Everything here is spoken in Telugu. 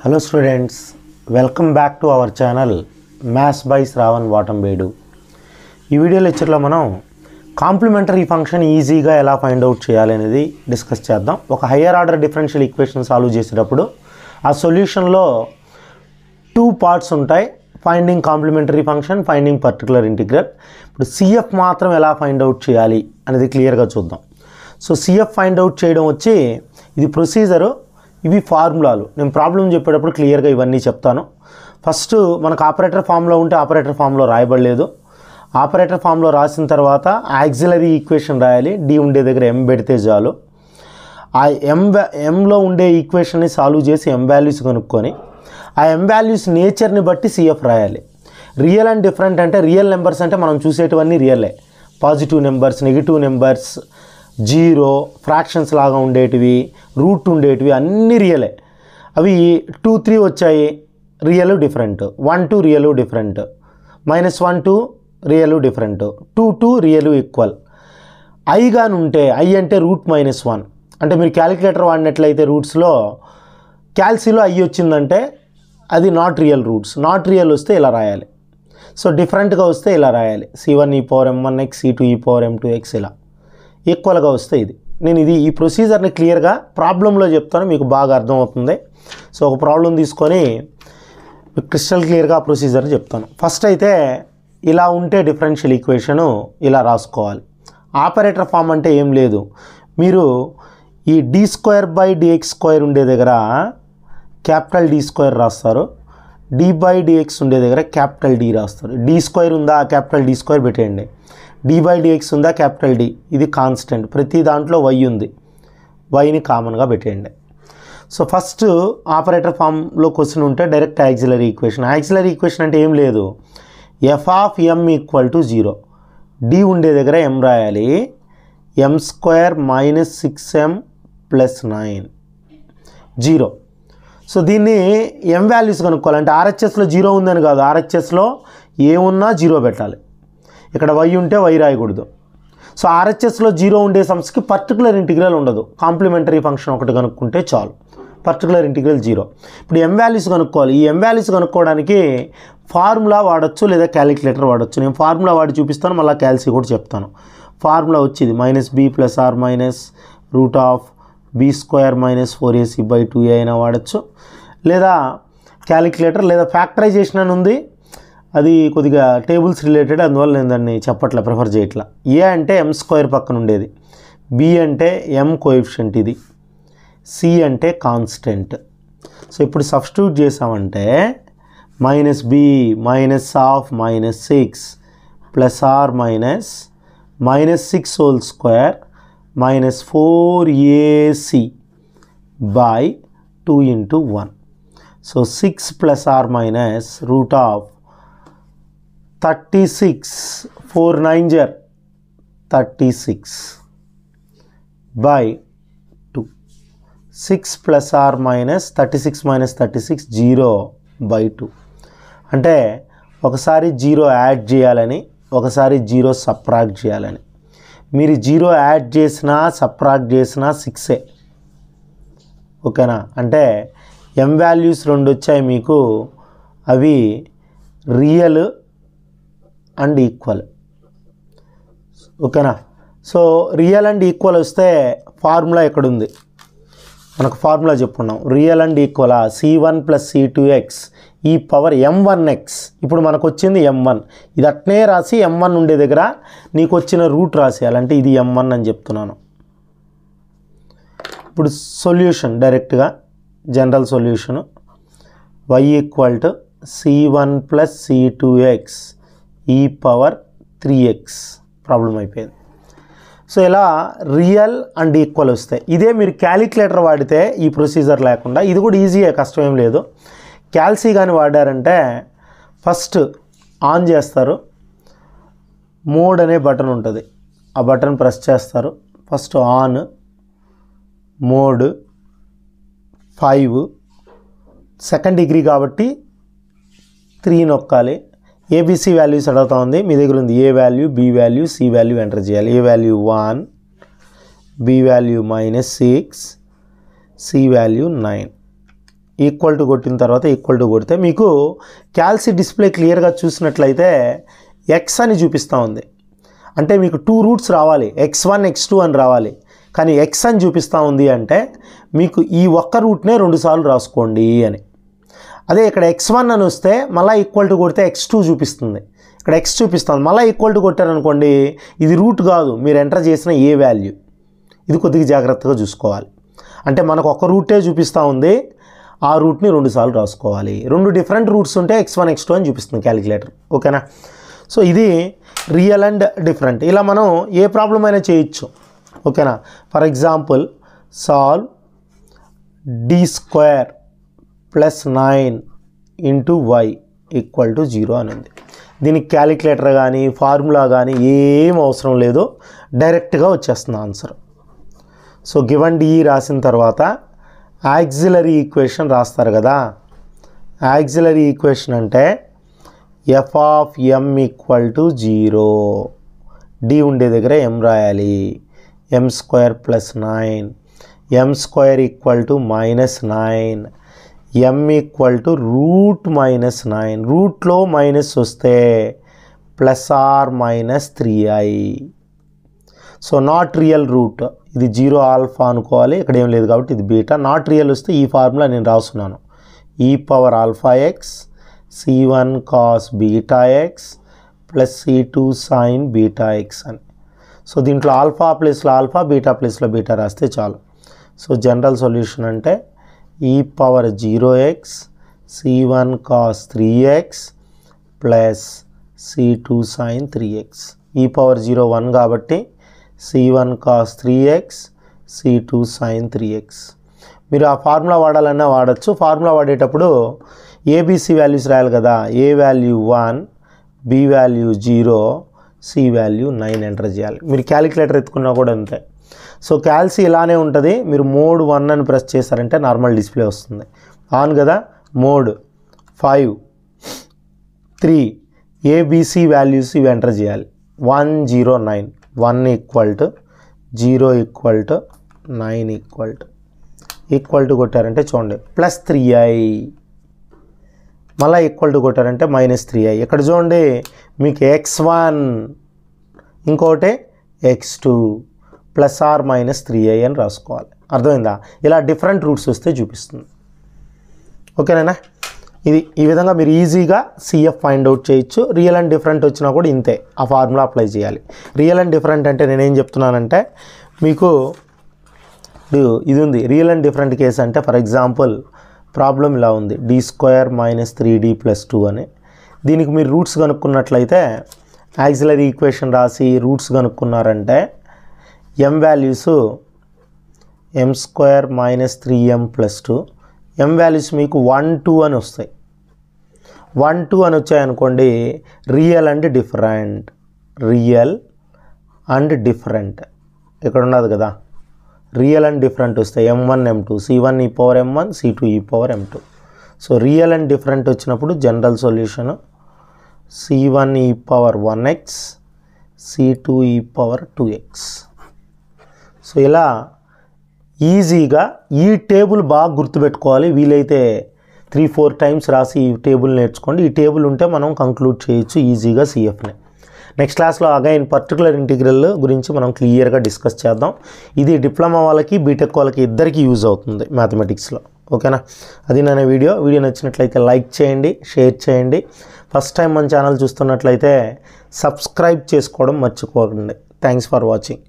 Hello students, welcome back to our channel Maths by Shravan Vatambedu. ఈ వీడియో లెక్చర్లో మనం కాంప్లిమెంటరీ ఫంక్షన్ ఈజీగా ఎలా ఫైండ్ అవుట్ చేయాలి అనేది డిస్కస్ చేద్దాం. ఒక higher order differential equation solve చేసేటప్పుడు ఆ సొల్యూషన్లో టూ పార్ట్స్ ఉంటాయి. Finding complementary function, finding particular integral. ఇప్పుడు సిఎఫ్ మాత్రం ఎలా ఫైండ్ అవుట్ చేయాలి అనేది క్లియర్గా చూద్దాం. సో సిఎఫ్ ఫైండ్ అవుట్ చేయడం వచ్చి ఇది ప్రొసీజరు, ఇవి ఫార్ములాలు. నేను ప్రాబ్లం చెప్పేటప్పుడు క్లియర్గా ఇవన్నీ చెప్తాను. ఫస్ట్ మనకు ఆపరేటర్ ఫామ్లో ఉంటే ఆపరేటర్ ఫామ్లో రాయబడలేదు. ఆపరేటర్ ఫామ్లో రాసిన తర్వాత యాక్సిలరీ ఈక్వేషన్ రాయాలి. డి ఉండే దగ్గర ఎం పెడితే చాలు. ఆ ఎంలో ఉండే ఈక్వేషన్ని సాల్వ్ చేసి ఎం వాల్యూస్ కనుక్కొని ఆ ఎం వాల్యూస్ నేచర్ని బట్టి సిఎఫ్ రాయాలి. రియల్ అండ్ డిఫరెంట్ అంటే రియల్ నెంబర్స్ అంటే మనం చూసేటివన్నీ రియలే. Positive numbers, negative numbers, zero, fractions లాగా ఉండేటివి, రూట్ ఉండేటివి అన్నీ రియలే. అవి 2, 3 వచ్చాయి, real different. 1, 2 real different. -1, 2 real different. 2, 2 real equal. I గాని ఉంటే ఐ అంటే √-1 అంటే మీరు క్యాలిక్యులేటర్ వాడినట్లయితే రూట్స్లో క్యాల్సీలో ఐ వచ్చిందంటే అది not real roots. Not real వస్తే ఇలా రాయాలి. సో డిఫరెంట్గా వస్తే ఇలా రాయాలి. C1e⁻m1x, C2e⁻m2x ఇలా ఈక్వల్గా వస్తే ఇది. నేను ఈ ప్రొసీజర్ని క్లియర్గా ప్రాబ్లంలో చెప్తాను, మీకు బాగా అర్థమవుతుంది. సో ఒక ప్రాబ్లం తీసుకొని క్రిస్టల్ క్లియర్గా ఆ ప్రొసీజర్ చెప్తాను. ఫస్ట్ అయితే ఇలా ఉంటే డిఫరెన్షియల్ ఈక్వేషను ఇలా రాసుకోవాలి. ఆపరేటర్ ఫామ్ అంటే ఏం లేదు, మీరు ఈ d²/dx² ఉండే దగ్గర క్యాపిటల్ D² రాస్తారు, d/dx ఉండే దగ్గర క్యాపిటల్ D రాస్తారు. d² ఉందా, క్యాపిటల్ D² పెట్టేయండి. d/dx ఉందా, క్యాపిటల్ D. ఇది కాన్స్టెంట్, ప్రతి దాంట్లో y ఉంది, yని కామన్గా పెట్టేయండి. సో ఫస్ట్ ఆపరేటర్ ఫామ్లో క్వశ్చన్ ఉంటే direct auxiliary equation. Auxiliary equation అంటే ఏం లేదు, f(m) = 0. d ఉండే దగ్గర m రాయాలి. m² - 6m + 9 0. సో దీన్ని m వాల్యూస్ కనుక్కోవాలంటే RHSలో 0 ఉందని కాదు, RHSలో ఏమున్నా 0 పెట్టాలి. ఇక్కడ y ఉంటే y రాయకూడదు. సో RHSలో 0 ఉండే సమ్స్కి పర్టికులర్ ఇంటిగ్రల్ ఉండదు. కాంప్లిమెంటరీ ఫంక్షన్ ఒకటి కనుక్కుంటే చాలు, పర్టికులర్ ఇంటిగ్రల్ 0. ఇప్పుడు m వాల్యూస్ కనుక్కోవాలి. ఈ m వాల్యూస్ కనుక్కోవడానికి ఫార్ములా వాడచ్చు లేదా క్యాలిక్యులేటర్ వాడచ్చు. నేను ఫార్ములా వాడి చూపిస్తాను, మళ్ళీ క్యాల్సీ కూడా చెప్తాను. ఫార్ములా వచ్చేది -b + r -√b² - 4ac/2a అయినా వాడచ్చు, లేదా క్యాలిక్యులేటర్, లేదా ఫ్యాక్టరైజేషన్ అని ఉంది, అది కొద్దిగా టేబుల్స్ రిలేటెడ్, అందువల్ల నేను దాన్ని చెప్పట్లా, ప్రిఫర్ చేయట్లా. ఏ అంటే m² పక్కన ఉండేది, b అంటే m కోఎఫిషియంట్, ఇది c అంటే కాన్స్టెంట్. సో ఇప్పుడు సబ్స్టిట్యూట్ చేసామంటే -b -6 + r -6² - 4ac/2 × 1. So 6 + r -√36, 4 9s are 36/2. 6 + r -36 - 36 0/2. అంటే ఒకసారి 0 యాడ్ చేయాలని, ఒకసారి 0 సబ్ట్రాక్ట్ చేయాలని. మీరు 0 యాడ్ చేసినా సబ్ట్రాక్ట్ చేసినా 6ఏ, ఓకేనా? అంటే m వాల్యూస్ 2 వచ్చాయి మీకు, అవి రియల్ అండ్ ఈక్వల్, ఓకేనా? సో రియల్ అండ్ ఈక్వల్ వస్తే ఫార్ములా ఎక్కడుంది, మనకు ఫార్ములా చెప్పుకున్నాం. Real and equal C1 + C2x e⁻m1x. ఇప్పుడు మనకు వచ్చింది m1, ఇది అట్నే రాసి m1 ఉండే దగ్గర నీకు వచ్చిన రూట్ రాసేయాలంటే ఇది m1 అని చెప్తున్నాను. ఇప్పుడు సొల్యూషన్ డైరెక్ట్గా general solution y = C1 + C2x e⁻3x. Problem అయిపోయింది. సో ఇలా రియల్ అండ్ ఈక్వల్ వస్తాయి. ఇదే మీరు క్యాలిక్యులేటర్ వాడితే ఈ ప్రొసీజర్ లేకుండా, ఇది కూడా ఈజీయే, కష్టమేం లేదు. క్యాల్సీ కానీ వాడారంటే ఫస్ట్ ఆన్ చేస్తారు, మోడ్ అనే బటన్ ఉంటుంది, ఆ బటన్ ప్రెస్ చేస్తారు. First on, mode 5, second degree కాబట్టి 3 నొక్కాలి. ఏబిసి వాల్యూస్ అడుగుతా ఉంది, మీ దగ్గర ఉంది A value, B value, C value enter చేయాలి. A value 1, B value -6, C value 9. Equal to కొట్టిన తర్వాత ఈక్వల్ టు కొడితే మీకు క్యాల్సి డిస్ప్లే క్లియర్గా చూసినట్లయితే ఎక్స్ అని చూపిస్తూ ఉంది. అంటే మీకు 2 రూట్స్ రావాలి, x1 x2 అని రావాలి, కానీ ఎక్స్ అని చూపిస్తూ ఉంది అంటే మీకు ఈ ఒక్క రూట్నే 2 సార్లు రాసుకోండి అని. అదే ఇక్కడ x1 అని వస్తే మళ్ళీ ఈక్వల్ టు కొడితే x2 చూపిస్తుంది, ఇక్కడ x చూపిస్తుంది. మళ్ళీ ఈక్వల్ టు కొట్టారనుకోండి ఇది రూట్ కాదు, మీరు ఎంటర్ చేసిన ఏ వాల్యూ. ఇది కొద్దిగా జాగ్రత్తగా చూసుకోవాలి. అంటే మనకు ఒక రూటే చూపిస్తూ ఉంది, ఆ రూట్ని 2 సార్లు రాసుకోవాలి. 2 డిఫరెంట్ రూట్స్ ఉంటే x1 x2 అని చూపిస్తుంది క్యాలిక్యులేటర్. ఓకేనా? సో ఇది రియల్ అండ్ డిఫరెంట్. ఇలా మనం ఏ ప్రాబ్లం అయినా చేయొచ్చు. ఓకేనా? For example solve d² + 9 × y = 0 అని ఉంది. దీనికి క్యాలిక్యులేటర్ కానీ ఫార్ములా కానీ ఏం అవసరం లేదు, డైరెక్ట్గా వచ్చేస్తుంది ఆన్సర్. సో గివన్ డి రాసిన తర్వాత యాక్సిలరీ ఈక్వేషన్ రాస్తారు కదా. యాక్సిలరీ ఈక్వేషన్ అంటే f ఆఫ్ m = 0, d ఉండే దగ్గర m రాయాలి. m² + 9, m² = -9, m = √-9. రూట్లో మైనస్ వస్తే +r-3i. So not real route, ఇది 0 ఆల్ఫా అనుకోవాలి, ఇక్కడ ఏం లేదు కాబట్టి ఇది బీటా. నాట్ రియల్ వస్తే ఈ ఫార్ములా నేను రాస్తున్నాను, e⁴x c1 cos βx + c2 sin βx అని. సో దీంట్లో ఆల్ఫా ప్లేస్లో ఆల్ఫా, బీటా ప్లేస్లో బీటా రాస్తే చాలు. సో జనరల్ సొల్యూషన్ అంటే e⁴0x c1 cos 3x + c2 sin 3x. e⁴0 1 కాబట్టి c1 cos 3x c2 sin 3x. మీరు ఆ ఫార్ములా వాడాలన్నా వాడచ్చు. ఫార్ములా వాడేటప్పుడు ఏబిసి వాల్యూస్ రాయాలి కదా. A value 1, B value 0, C value 9 enter చేయాలి. మీరు క్యాలిక్యులేటర్ ఎత్తుకున్నా కూడా అంతే. సో క్యాల్సి ఇలానే ఉంటుంది. మీరు మోడ్ 1 అని ప్రెస్ చేశారంటే నార్మల్ డిస్ప్లే వస్తుంది. ఆన్ కదా, మోడ్ 5, 3 ఏబిసి వాల్యూస్ ఇవి ఎంటర్ చేయాలి. 1 0 9, 1 = 0 = 9 ఈక్వల్ టు కొట్టారంటే చూడండి +3i, మళ్ళీ ఈక్వల్ టు కొట్టారంటే -3i. ఇక్కడ చూడండి మీకు x1 ఇంకోటి x2 +r-3i అని రాసుకోవాలి. అర్థమైందా? ఇలా డిఫరెంట్ రూట్స్ వస్తే చూపిస్తుంది. ఓకేనా? ఈ విధంగా మీరు ఈజీగా సిఎఫ్ ఫైండ్ అవుట్ చేయొచ్చు. రియల్ అండ్ డిఫరెంట్ వచ్చినా కూడా ఇంతే, ఆ ఫార్ములా అప్లై చేయాలి. రియల్ అండ్ డిఫరెంట్ అంటే నేనేం చెప్తున్నానంటే మీకు ఇది ఉంది. రియల్ అండ్ డిఫరెంట్ కేసు అంటే ఫర్ ఎగ్జాంపుల్ ప్రాబ్లం ఇలా ఉంది, d² - 3d + 2 అని. దీనికి మీరు రూట్స్ కనుక్కున్నట్లయితే యాక్సిలరీ ఈక్వేషన్ రాసి రూట్స్ కనుక్కున్నారంటే m values m² - 3m + 2, m values మీకు 1 2 అని వస్తాయి. 1 2 అని వచ్చాయనుకోండి real and different, real and different ఇక్కడ ఉన్నది కదా. రియల్ అండ్ డిఫరెంట్ వస్తాయి m1 m2, c1 e⁴m1 c2 e⁴m2. So real and different వచ్చినప్పుడు general solution c1 e⁴1x c2 e⁴2x. So ఇలా ఈజీగా ఈ టేబుల్ బాగా గుర్తుపెట్టుకోవాలి. వీలైతే 3-4 టైమ్స్ రాసి ఈ టేబుల్ నేర్చుకోండి. ఈ టేబుల్ ఉంటే మనం కంక్లూడ్ చేయొచ్చు ఈజీగా సిఎఫ్ని. నెక్స్ట్ క్లాస్లో అగైన్ పర్టికులర్ ఇంటిగ్రల్ గురించి మనం క్లియర్గా డిస్కస్ చేద్దాం. ఇది డిప్లొమా వాళ్ళకి బీటెక్ వాళ్ళకి ఇద్దరికి యూజ్ అవుతుంది మ్యాథమెటిక్స్లో. ఓకేనా? అది నా వీడియో నచ్చినట్లయితే లైక్ చేయండి, షేర్ చేయండి. ఫస్ట్ టైం మన ఛానల్ చూస్తున్నట్లయితే సబ్స్క్రైబ్ చేసుకోవడం మర్చిపోకండి. Thanks for watching.